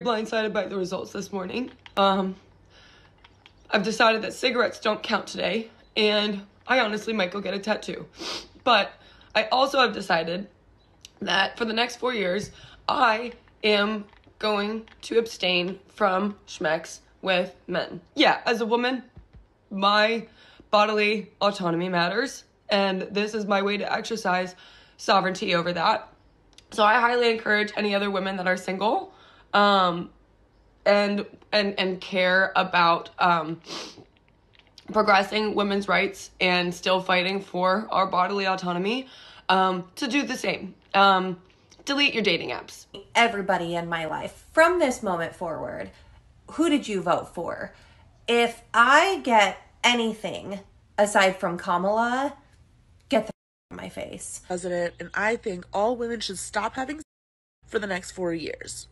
blindsided by the results this morning. I've decided that cigarettes don't count today, and I honestly might go get a tattoo. But I also have decided that for the next 4 years, I am going to abstain from schmex with men. Yeah, as a woman, my bodily autonomy matters, and this is my way to exercise sovereignty over that. So I highly encourage any other women that are single and care about progressing women's rights and still fighting for our bodily autonomy to do the same. Delete your dating apps. Everybody in my life from this moment forward, who did you vote for? If I get anything aside from Kamala, get the out of my face. President, and I think all women should stop having for the next 4 years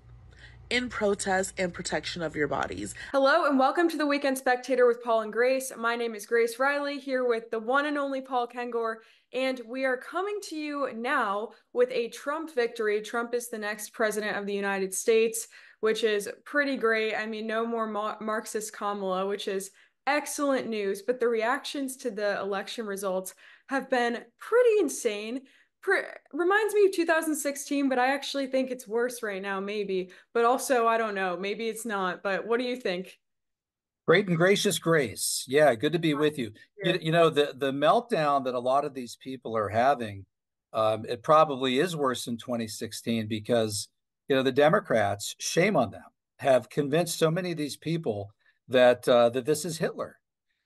in protest and protection of your bodies. Hello and welcome to the Weekend Spectator with Paul and Grace. My name is Grace Reilly, here with the one and only Paul Kengor, and we are coming to you now with a Trump victory. Trump is the next president of the United States, which is pretty great. I mean, no more Marxist Kamala, which is excellent news, but the reactions to the election results have been pretty insane. Reminds me of 2016, but I actually think it's worse right now, maybe. But also, I don't know, maybe it's not. But what do you think? Great and gracious Grace. Yeah, good to be with you. You know, the meltdown that a lot of these people are having, it probably is worse in 2016 because, you know, the Democrats, shame on them, have convinced so many of these people that that this is Hitler,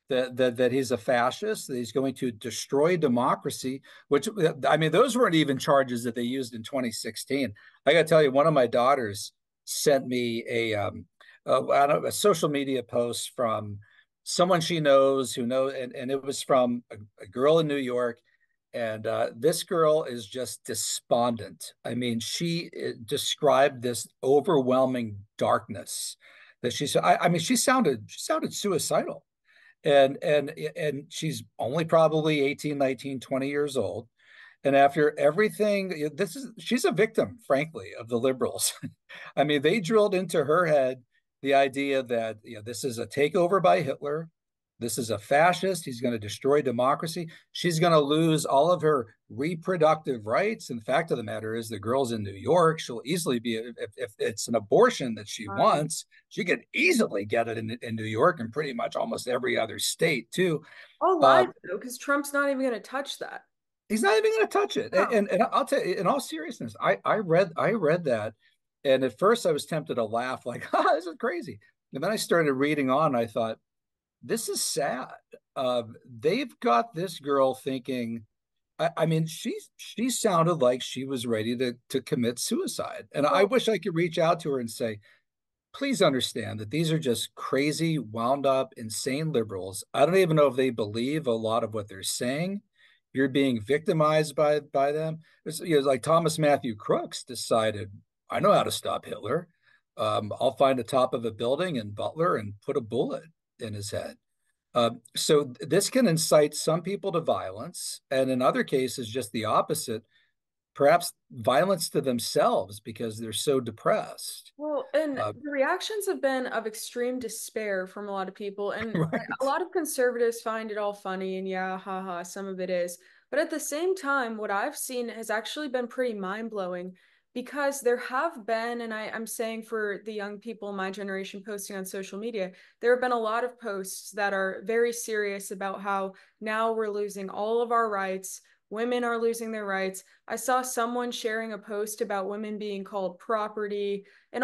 that he's a fascist, that he's going to destroy democracy, which, I mean, those weren't even charges that they used in 2016. I got to tell you, one of my daughters sent me a social media post from someone she knows and it was from a girl in New York. And this girl is just despondent. I mean, she described this overwhelming darkness that she said. I mean, she sounded suicidal. And she's only probably 18, 19, 20 years old. And after everything, she's a victim, frankly, of the liberals. I mean, they drilled into her head the idea that, you know, this is a takeover by Hitler. This is a fascist. He's going to destroy democracy. She's going to lose all of her reproductive rights. And the fact of the matter is, the girl's in New York. She'll easily be, if it's an abortion that she wants, she could easily get it in New York and pretty much almost every other state too. All lies, though, because Trump's not even going to touch that. He's not even going to touch it. No. And I'll tell you, in all seriousness, I read that, and at first I was tempted to laugh, like, this is crazy. And then I started reading on. And I thought, this is sad. They've got this girl thinking, I mean, she sounded like she was ready to commit suicide. And I wish I could reach out to her and say, please understand that these are just crazy, wound up, insane liberals. I don't even know if they believe a lot of what they're saying. You're being victimized by them. It's, you know, like Thomas Matthew Crooks decided, I know how to stop Hitler. I'll find the top of a building in Butler and put a bullet in his head. So this can incite some people to violence, and in other cases, just the opposite, perhaps violence to themselves because they're so depressed. Well, and the reactions have been of extreme despair from a lot of people, and right. A lot of conservatives find it all funny, and yeah, haha, some of it is. But at the same time, what I've seen has actually been pretty mind-blowing, because there have been, and I'm saying for the young people in my generation posting on social media, there have been a lot of posts that are very serious about how now we're losing all of our rights. Women are losing their rights. I saw someone sharing a post about women being called property, and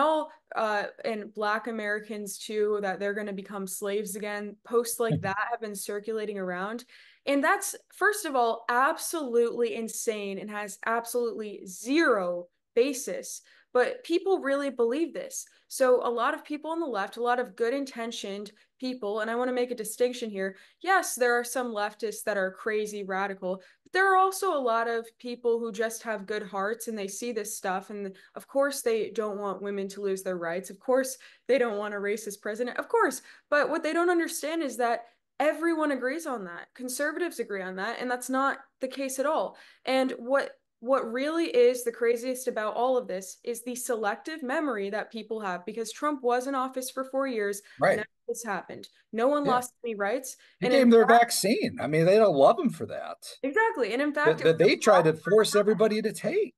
and Black Americans too, that they're going to become slaves again. Posts like that have been circulating around. And that's, first of all, absolutely insane and has absolutely zero basis. But people really believe this. So a lot of people on the left, a lot of good intentioned people, and I want to make a distinction here. Yes, there are some leftists that are crazy radical, but there are also a lot of people who just have good hearts and they see this stuff. And of course, they don't want women to lose their rights. Of course, they don't want a racist president. Of course. But what they don't understand is that everyone agrees on that. Conservatives agree on that. And that's not the case at all. And what what really is the craziest about all of this is the selective memory that people have, because Trump was in office for 4 years. Right. None of this happened. No one lost any rights. He And gave in them their vaccine. I mean, they don't love him for that. exactly. And in fact, That they tried to force everybody to take.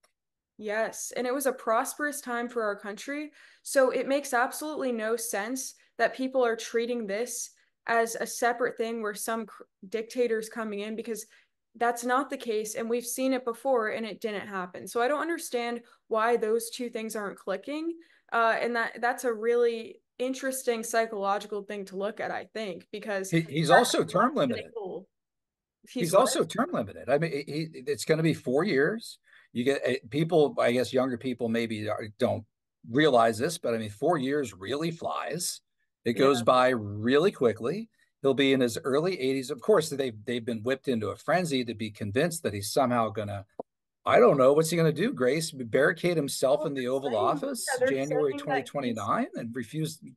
yes, and it was a prosperous time for our country. So it makes absolutely no sense that people are treating this as a separate thing where some dictators coming in, because that's not the case. And we've seen it before and it didn't happen. So I don't understand why those two things aren't clicking. And that's a really interesting psychological thing to look at, I think, because he's also term limited. He's what? also term limited. I mean, it's going to be 4 years. You get people, I guess younger people maybe don't realize this, but I mean, 4 years really flies. It goes by really quickly. He'll be in his early 80s. Of course, they've been whipped into a frenzy to be convinced that he's somehow going to, I don't know, what's he going to do, Grace? Barricade himself in the Oval Office January 2029 and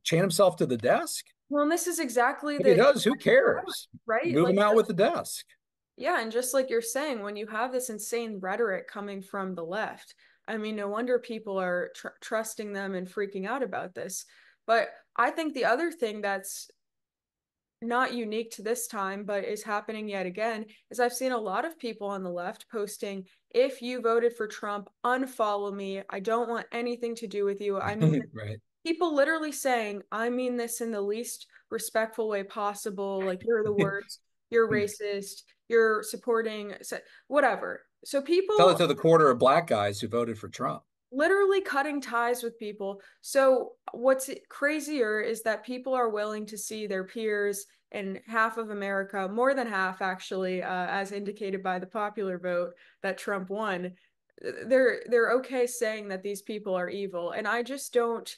chain himself to the desk? Well, and this is exactly If he does, who cares? Right? Move him out with the desk. Yeah, and just like you're saying, when you have this insane rhetoric coming from the left, I mean, no wonder people are trusting them and freaking out about this. But I think the other thing that's not unique to this time, but is happening yet again, is I've seen a lot of people on the left posting, if you voted for Trump, unfollow me. I don't want anything to do with you. I mean, right. People literally saying, I mean this in the least respectful way possible. Like, you're the worst, you're racist, you're supporting whatever. So people tell it to the quarter of black guys who voted for Trump. Literally cutting ties with people. So what's crazier is that people are willing to see their peers in half of America, more than half actually, as indicated by the popular vote that Trump won. They're okay saying that these people are evil, and I just don't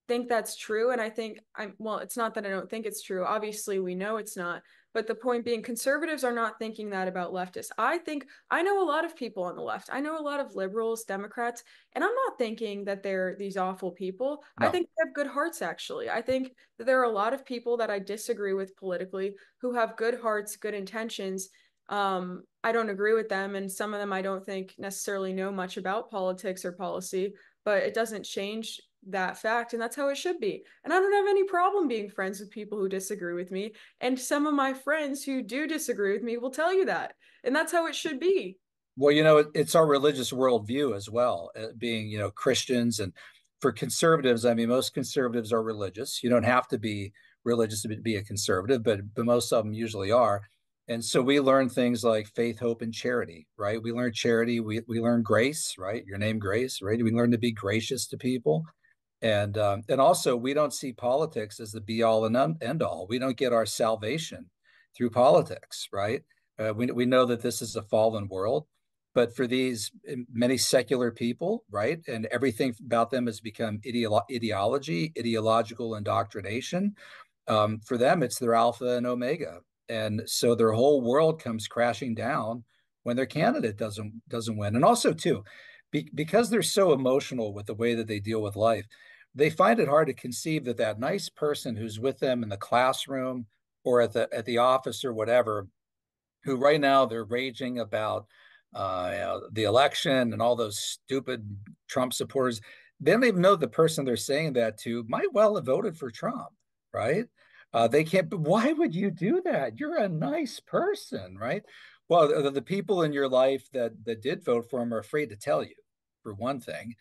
think that's true. And I think it's not that I don't think it's true. Obviously, we know it's not. But the point being, conservatives are not thinking that about leftists. I know a lot of people on the left. I know a lot of liberals, Democrats, and I'm not thinking that they're these awful people. No. I think they have good hearts, actually. I think that there are a lot of people that I disagree with politically who have good hearts, good intentions. I don't agree with them, and some of them I don't think necessarily know much about politics or policy, but it doesn't change that fact, and that's how it should be. And I don't have any problem being friends with people who disagree with me, and some of my friends who do disagree with me will tell you that, and that's how it should be. Well, it's our religious worldview as well, being Christians. And for conservatives, I mean, most conservatives are religious. You don't have to be religious to be a conservative, but most of them usually are. And so we learn things like faith, hope, and charity, right? We learn charity. We learn grace, right? Your name, Grace, right? We learn to be gracious to people. And also, we don't see politics as the be all and end all. We don't get our salvation through politics, right? We know that this is a fallen world, but for these many secular people, right, and everything about them has become ideology, ideological indoctrination. For them, it's their alpha and omega, and so their whole world comes crashing down when their candidate doesn't win. And also, too, because they're so emotional with the way that they deal with life, they find it hard to conceive that nice person who's with them in the classroom or at the office or whatever, who right now they're raging about the election and all those stupid Trump supporters. They don't even know the person they're saying that to might well have voted for Trump, right? They can't. But why would you do that? You're a nice person, right? Well, the people in your life that did vote for him are afraid to tell you, for one thing.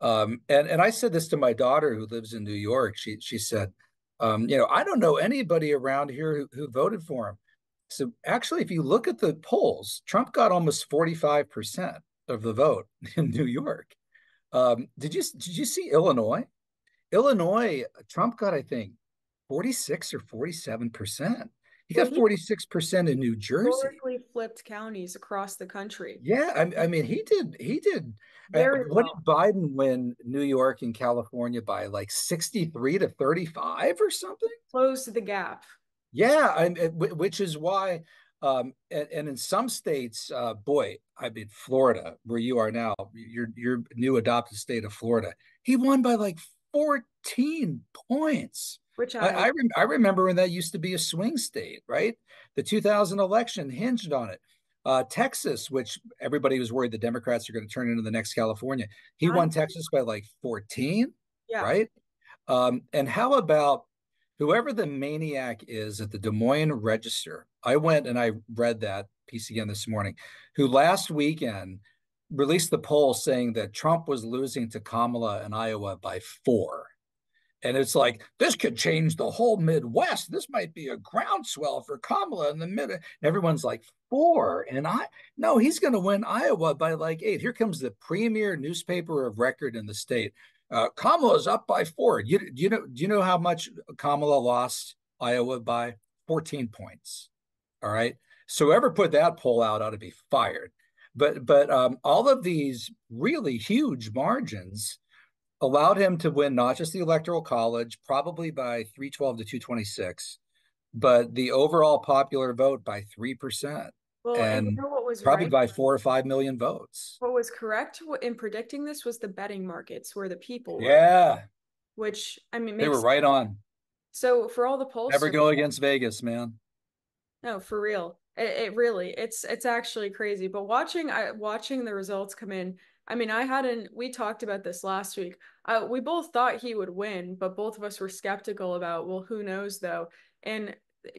And I said this to my daughter who lives in New York. She said, I don't know anybody around here who voted for him. So actually, if you look at the polls, Trump got almost 45% of the vote in New York. Did you see Illinois? Illinois, Trump got, I think, 46 or 47%. He got 46% in New Jersey. Historically flipped counties across the country. Yeah, I mean, he did. What did Biden win New York and California by, like 63 to 35 or something? Closed the gap. Yeah, which is why, and in some states, boy, I mean, Florida, where you are now, your new adopted state of Florida, he won by like 14 points. Which I remember when that used to be a swing state, right? The 2000 election hinged on it. Texas, which everybody was worried the Democrats are going to turn into the next California. He won Texas by like 14, Yeah. right? And how about whoever the maniac is at the Des Moines Register? I went and I read that piece again this morning, who last weekend released the poll saying that Trump was losing to Kamala in Iowa by 4. And it's like, this could change the whole Midwest. This might be a groundswell for Kamala in the mid. Everyone's like 4. And no, he's going to win Iowa by like 8. Here comes the premier newspaper of record in the state. Kamala's up by 4. Do you know how much Kamala lost Iowa by? 14 points. All right. So whoever put that poll out ought to be fired. But all of these really huge margins allowed him to win not just the Electoral College, probably by 312 to 226, but the overall popular vote by 3%. Well, and you And know what was probably right? by 4 or 5 million votes. What was correct in predicting this was the betting markets where the people were, Yeah, which I mean they were makes right on. so for all the Never pollsters. go against Vegas, man. No, for real. It really it's actually crazy. But watching the results come in, I mean, we talked about this last week. We both thought he would win, but both of us were skeptical about, well, who knows though. And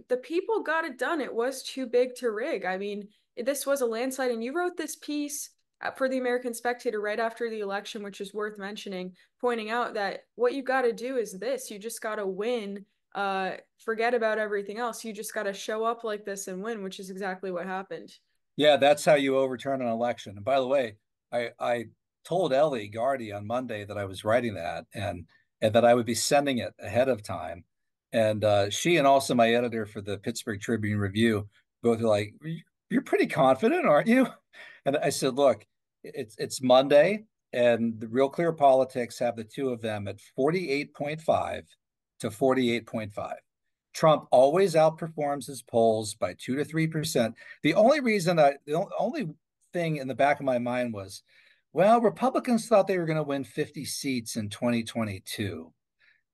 the people got it done. It was too big to rig. I mean, this was a landslide, and you wrote this piece for the American Spectator right after the election, which is worth mentioning, pointing out that what you got to do is this: you just got to win, forget about everything else. You just got to show up like this and win, which is exactly what happened. Yeah, that's how you overturn an election. And by the way, I told Ellie Gardy on Monday that I was writing that and that I would be sending it ahead of time. And she and also my editor for the Pittsburgh Tribune Review both are like, "You're pretty confident, aren't you?" And I said, "Look, it's Monday, and the Real Clear Politics have the two of them at 48.5 to 48.5. Trump always outperforms his polls by 2 to 3%. The only thing in the back of my mind was, well, Republicans thought they were going to win 50 seats in 2022,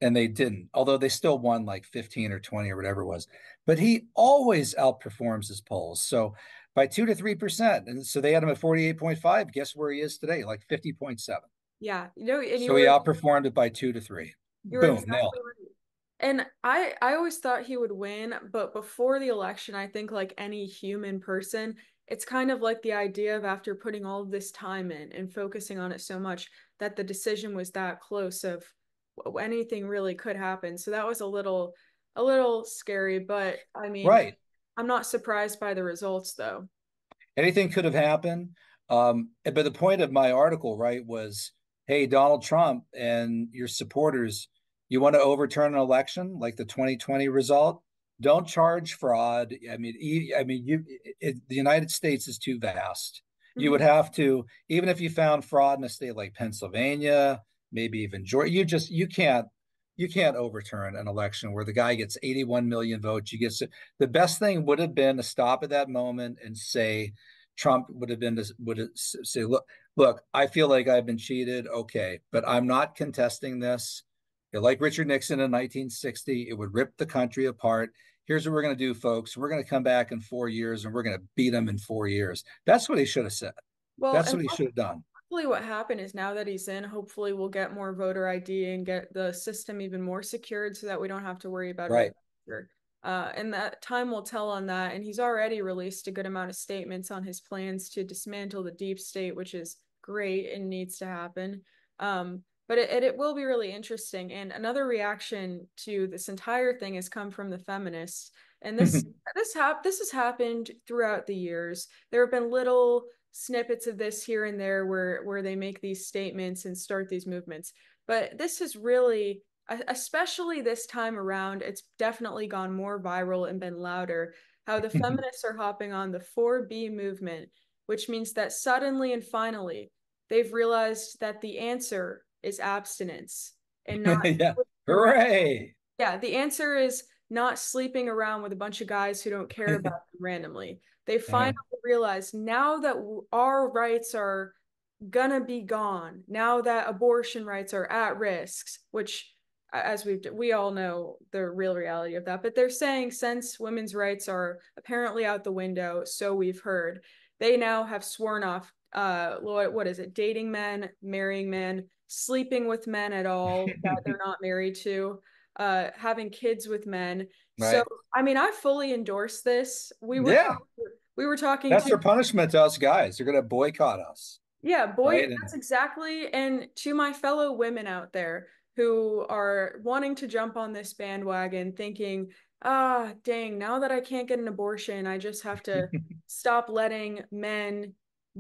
and they didn't, although they still won like 15 or 20 or whatever it was. But he always outperforms his polls. So by 2 to 3%. And so they had him at 48.5. Guess where he is today? Like 50.7. Yeah, and So he outperformed it by 2 to 3. you were Boom, exactly nailed it. right. And I always thought he would win, but before the election, I think like any human person, it's kind of like the idea of after putting all of this time in and focusing on it so much that the decision was that close of anything really could happen. So that was a little scary, but I mean, Right. I'm not surprised by the results though. Anything could have happened. But the point of my article, right, was, hey, Donald Trump and your supporters, you want to overturn an election like the 2020 result? Don't charge fraud. The United States is too vast. You would have to, even if you found fraud in a state like Pennsylvania, maybe even Georgia, you can't overturn an election where the guy gets 81 million votes. The best thing would have been to stop at that moment and say, Trump would have say, look, I feel like I've been cheated. Okay, but I'm not contesting this. Like Richard Nixon in 1960, it would rip the country apart. Here's what we're going to do, folks. We're going to come back in 4 years and we're going to beat them in 4 years. That's what he should have said. Well, That's and what he should have done. hopefully what happened is now that he's in, hopefully we'll get more voter ID and get the system even more secured so that we don't have to worry about right. it. And that time will tell on that. And he's already released a good amount of statements on his plans to dismantle the deep state, which is great and needs to happen. But it will be really interesting. And another reaction to this entire thing has come from the feminists. And this has happened throughout the years. There have been little snippets of this here and there where they make these statements and start these movements. But this is really, especially this time around, it's definitely gone more viral and been louder, how the feminists are hopping on the 4B movement, which means that suddenly and finally, they've realized that the answer is abstinence and not yeah. Hooray. Yeah, the answer is not sleeping around with a bunch of guys who don't care about them randomly. They finally realized now that our rights are gonna be gone, now that abortion rights are at risks, which as we all know the real reality of that, but they're saying since women's rights are apparently out the window, so we've heard, they now have sworn off what is it, dating men, marrying men, sleeping with men at all that they're not married to, having kids with men. So Right. I mean, I fully endorse this. Yeah. We were talking That's to their punishment to us guys. They're going to boycott us. yeah, boy, Right. that's exactly. And to my fellow women out there who are wanting to jump on this bandwagon, thinking, ah, dang, now that I can't get an abortion, I just have to stop letting men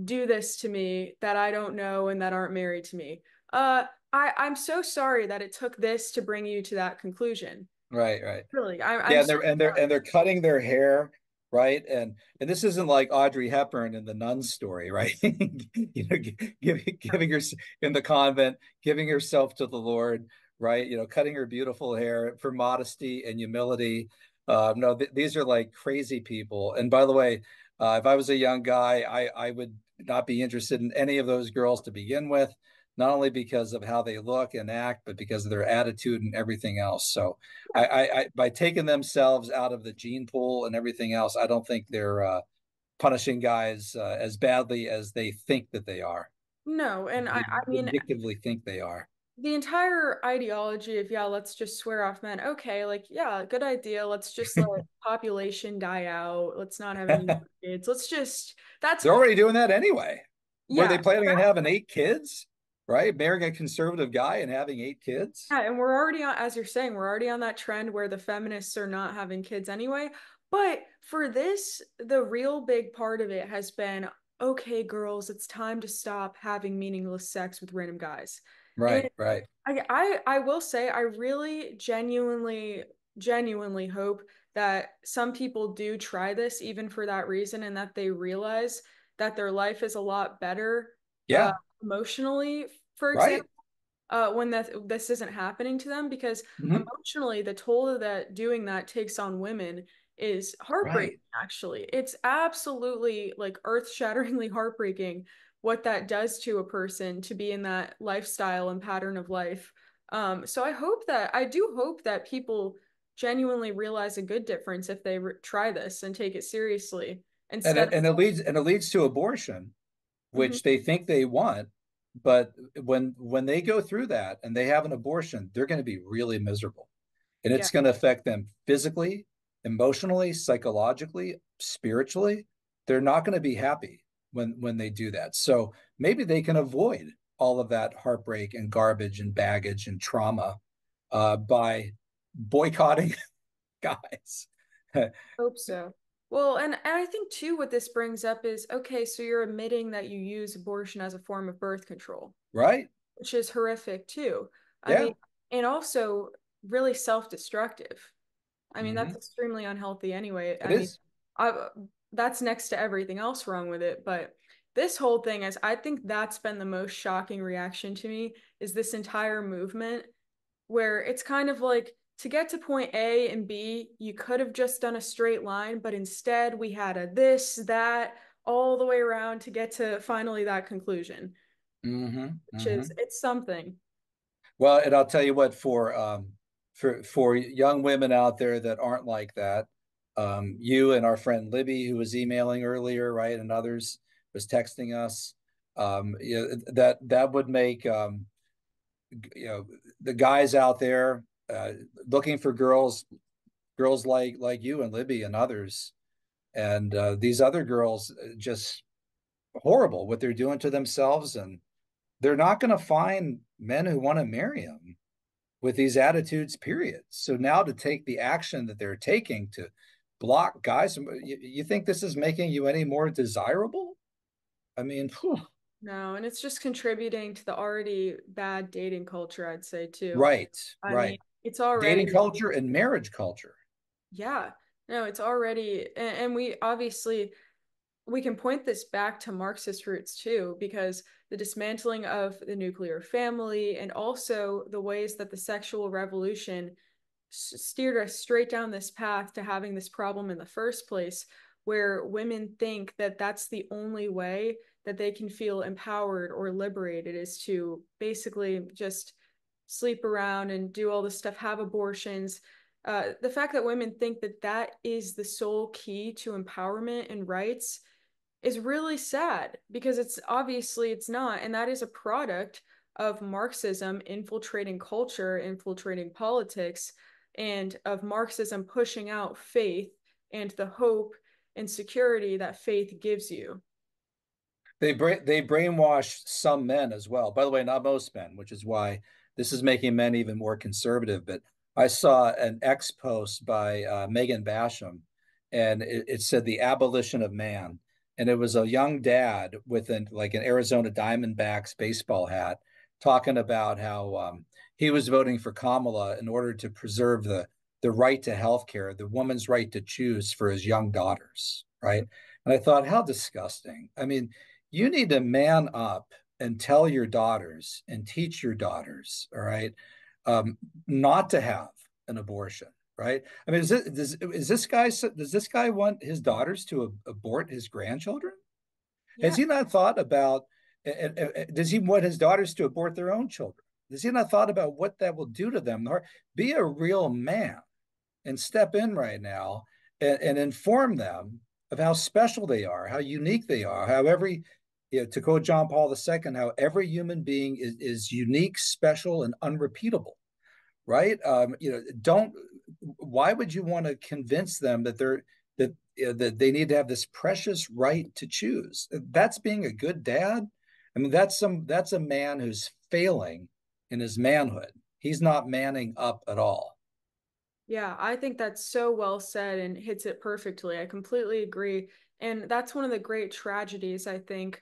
do this to me that I don't know and that aren't married to me. I'm so sorry that it took this to bring you to that conclusion. Right. Right. Really, Yeah, I'm and so they're cutting their hair, right? And this isn't like Audrey Hepburn in the nun story, right? Giving her in the convent, giving herself to the Lord, right? Cutting her beautiful hair for modesty and humility. No, these are like crazy people. And by the way, if I was a young guy, I would not be interested in any of those girls to begin with, not only because of how they look and act, but because of their attitude and everything else. So by taking themselves out of the gene pool and everything else, I don't think they're punishing guys as badly as they think that they are. no, and They I mean, vindictively think they are. the entire ideology of, yeah, let's just swear off men. Okay, like, yeah, good idea. Let's just let population die out. Let's not have any more kids. Let's just, that's, They're already doing that anyway. Were yeah, they planning on having 8 kids? Right, marrying a conservative guy and having 8 kids. yeah, and we're already on, as you're saying, we're already on that trend where the feminists are not having kids anyway. But for this, the real big part of it has been, okay, girls, it's time to stop having meaningless sex with random guys. And Right, right. I will say I really genuinely hope that some people do try this even for that reason and that they realize that their life is a lot better uh Yeah, emotionally, for right. example, when this isn't happening to them, because Mhm. emotionally the toll that doing that takes on women is heartbreaking. Right. Actually, it's absolutely like earth-shatteringly heartbreaking what that does to a person to be in that lifestyle and pattern of life. So I do hope that people genuinely realize a good difference if they try this and take it seriously And instead it, of and it leads and it leads to abortion, Mhm. which they think they want, but when they go through that and they have an abortion, they're going to be really miserable. And Yeah. it's going to affect them physically, emotionally, psychologically, spiritually. They're not going to be happy when they do that. So maybe they can avoid all of that heartbreak and garbage and baggage and trauma by boycotting guys. Hope so. Well, and I think too, what this brings up is, okay, so you're admitting that you use abortion as a form of birth control, Right? which is horrific too. I Yeah, mean, and also really self-destructive. I mean, that's mm-hmm. extremely unhealthy anyway. It I mean, is. I that's next to everything else wrong with it, but this whole thing is, I think that's been the most shocking reaction to me, is this entire movement where it's kind of like, to get to point A and B, you could have just done a straight line, but instead we had a this, that, all the way around to get to finally that conclusion, Mm-hmm. which Mm-hmm. is, it's something. Well, and I'll tell you what, for young women out there that aren't like that, you and our friend Libby, who was emailing earlier, right, and others was texting us, yeah, that would make the guys out there looking for girls like you and Libby and others, and these other girls just horrible what they're doing to themselves, and they're not going to find men who want to marry them with these attitudes, period. So now to take the action that they're taking to block guys, you think this is making you any more desirable? I mean, whew. No, and it's just contributing to the already bad dating culture, I'd say too. Right, I mean, right. it's Dating already, culture and marriage culture. yeah, no, it's already, and we obviously, we can point this back to Marxist roots too, because the dismantling of the nuclear family and also the ways that the sexual revolution steered us straight down this path to having this problem in the first place, where women think that that's the only way that they can feel empowered or liberated, is to basically just sleep around and do all this stuff, have abortions. The fact that women think that that is the sole key to empowerment and rights is really sad, because it's obviously it's not. And that is a product of Marxism infiltrating culture, infiltrating politics, and of Marxism pushing out faith and the hope and security that faith gives you. They brainwash some men as well. By the way, not most men, which is why this is making men even more conservative. But I saw an X post by Megan Basham, and it said the abolition of man, and it was a young dad with an Arizona Diamondbacks baseball hat talking about how he was voting for Kamala in order to preserve the right to health care, the woman's right to choose for his young daughters, right? And I thought, how disgusting. I mean, you need to man up and tell your daughters and teach your daughters, all right, not to have an abortion, right? I mean, does this guy want his daughters to abort his grandchildren? Yeah. Has he not thought about? Does he want his daughters to abort their own children? Has he not thought about what that will do to them? Be a real man and step in right now and inform them of how special they are, how unique they are, how every, to quote John Paul II, how every human being is unique, special, and unrepeatable, right? Why would you want to convince them that that they need to have this precious right to choose? That's being a good dad. I mean, that's a man who's failing in his manhood. He's not manning up at all. Yeah, I think that's so well said and hits it perfectly. I completely agree. And that's one of the great tragedies, I think,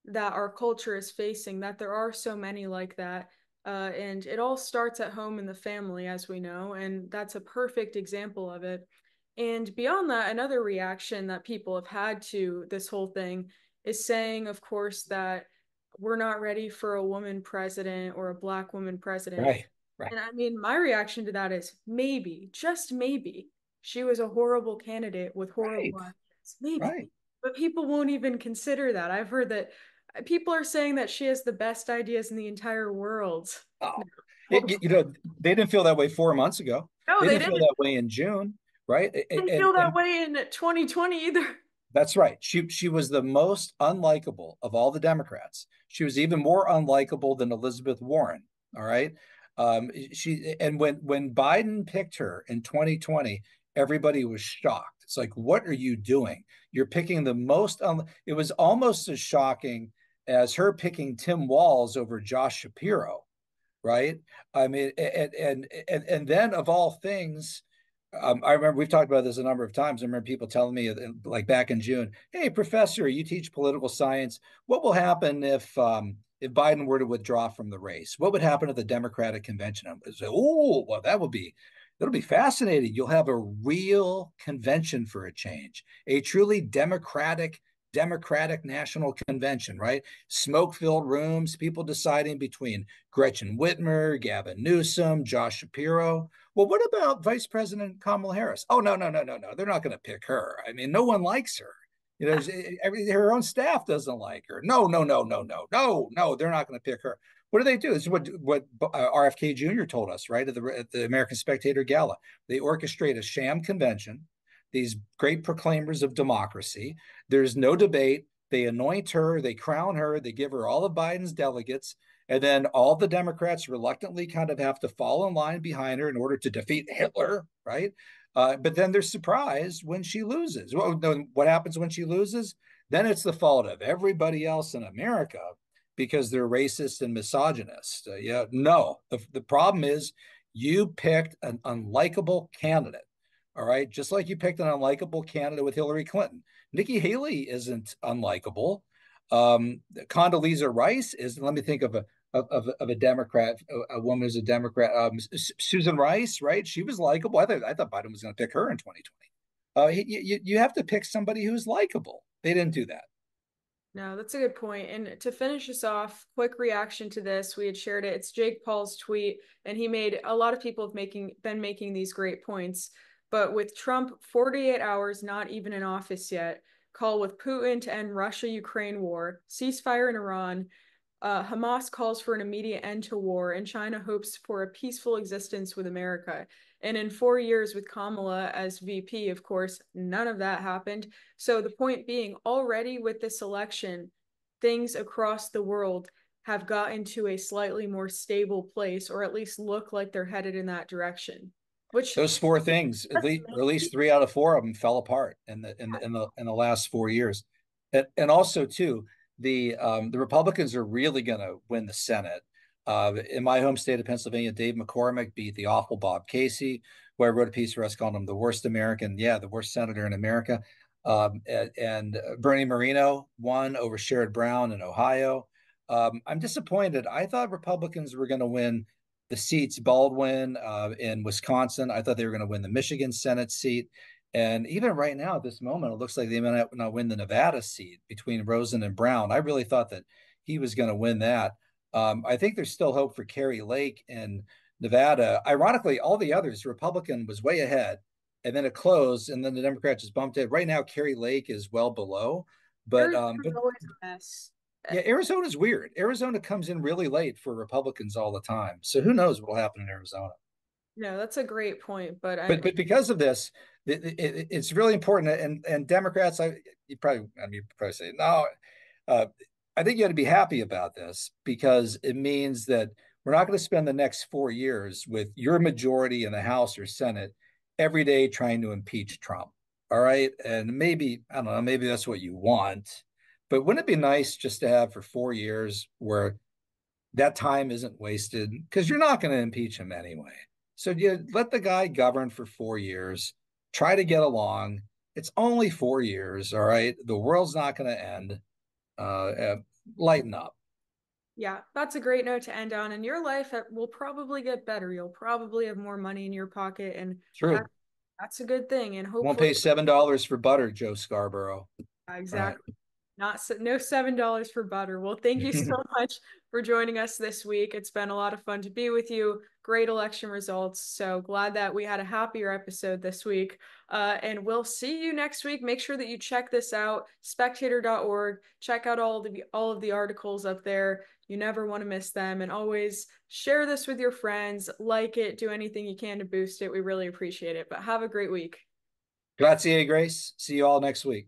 that our culture is facing, that there are so many like that. And it all starts at home in the family, as we know, and that's a perfect example of it. And beyond that, another reaction that people have had to this whole thing is saying, of course, that we're not ready for a woman president or a Black woman president. Right, right, And I mean, my reaction to that is maybe, just maybe, she was a horrible candidate with right, horrible actions. Maybe. right. But people won't even consider that. I've heard that people are saying that she has the best ideas in the entire world. Oh, Hold on. they didn't feel that way 4 months ago. No, They they didn't feel didn't. that way in June, right? Didn't feel that way in 2020 either. That's right. She was the most unlikable of all the Democrats. She was even more unlikable than Elizabeth Warren. All right. When Biden picked her in 2020, everybody was shocked. It's like, what are you doing? You're picking the most. It was almost as shocking as her picking Tim Walz over Josh Shapiro, right? I mean, and then of all things, I remember we've talked about this a number of times. I remember people telling me, like back in June, "Hey, professor, you teach political science. What will happen if Biden were to withdraw from the race? What would happen at the Democratic convention?" I would say, "Oh, well, that'll be fascinating. You'll have a real convention for a change, a truly democratic national convention, right? Smoke-filled rooms, people deciding between Gretchen Whitmer, Gavin Newsom, Josh Shapiro. Well, what about Vice President Kamala Harris? Oh, no. They're not going to pick her. I mean, no one likes her. Her own staff doesn't like her. No. They're not going to pick her. What do? This is what RFK Jr. told us, right, at the American Spectator Gala. They orchestrate a sham convention, these great proclaimers of democracy. There's no debate. They anoint her, they crown her, they give her all of Biden's delegates, and then all the Democrats reluctantly kind of have to fall in line behind her in order to defeat Hitler, right? But then they're surprised when she loses. What happens when she loses? Then it's the fault of everybody else in America because they're racist and misogynist. No, the problem is you picked an unlikable candidate. All right. Just like you picked an unlikable candidate with Hillary Clinton. Nikki Haley isn't unlikable. Condoleezza Rice is, let me think of a Democrat, a woman who's a Democrat. Susan Rice, right? She was likable. I thought Biden was going to pick her in 2020. You have to pick somebody who's likable. They didn't do that. No, that's a good point. And to finish us off, quick reaction to this. We had shared it. It's Jake Paul's tweet, and he made a lot of people have been making these great points. But with Trump 48 hours not even in office yet, call with Putin to end Russia-Ukraine war, ceasefire in Iran, Hamas calls for an immediate end to war, and China hopes for a peaceful existence with America. And in 4 years with Kamala as VP, of course, none of that happened. So the point being, already with this election, things across the world have gotten to a slightly more stable place, or at least look like they're headed in that direction. Which those four things, at least 3 out of 4 of them fell apart in the last 4 years, and also too, the Republicans are really going to win the Senate. In my home state of Pennsylvania, Dave McCormick beat the awful Bob Casey, who I wrote a piece for us calling him the worst the worst senator in America. And Bernie Moreno won over Sherrod Brown in Ohio. I'm disappointed. I thought Republicans were going to win the seats. Baldwin in Wisconsin. I thought they were going to win the Michigan Senate seat. And even right now, at this moment, it looks like they may not win the Nevada seat between Rosen and Brown. I really thought that he was going to win that. I think there's still hope for Carrie Lake in Nevada. Ironically, all the others, Republican was way ahead, and then it closed, and then the Democrats just bumped it. Right now, Carrie Lake is well below, but always a mess. Yeah, Arizona's weird. Arizona comes in really late for Republicans all the time, so who knows what will happen in Arizona? No, that's a great point, but because of this, it's really important. And Democrats, you probably say no. I think you ought to be happy about this because it means that we're not going to spend the next 4 years with your majority in the House or Senate every day trying to impeach Trump. All right, and maybe I don't know, maybe that's what you want, but wouldn't it be nice just to have for 4 years where that time isn't wasted because you're not going to impeach him anyway. So you let the guy govern for 4 years, try to get along. It's only 4 years, all right? The world's not going to end. Lighten up. Yeah, that's a great note to end on. And your life will probably get better. You'll probably have more money in your pocket, and True. That's a good thing. And hopefully, won't pay $7 for butter, Joe Scarborough. Exactly. No $7 for butter. Well, thank you so much for joining us this week. It's been a lot of fun to be with you. Great election results. So glad that we had a happier episode this week. And we'll see you next week. Make sure that you check this out, spectator.org. Check out all of the articles up there. You never want to miss them. And always share this with your friends. Like it. Do anything you can to boost it. We really appreciate it. But have a great week. Grazie, Grace. See you all next week.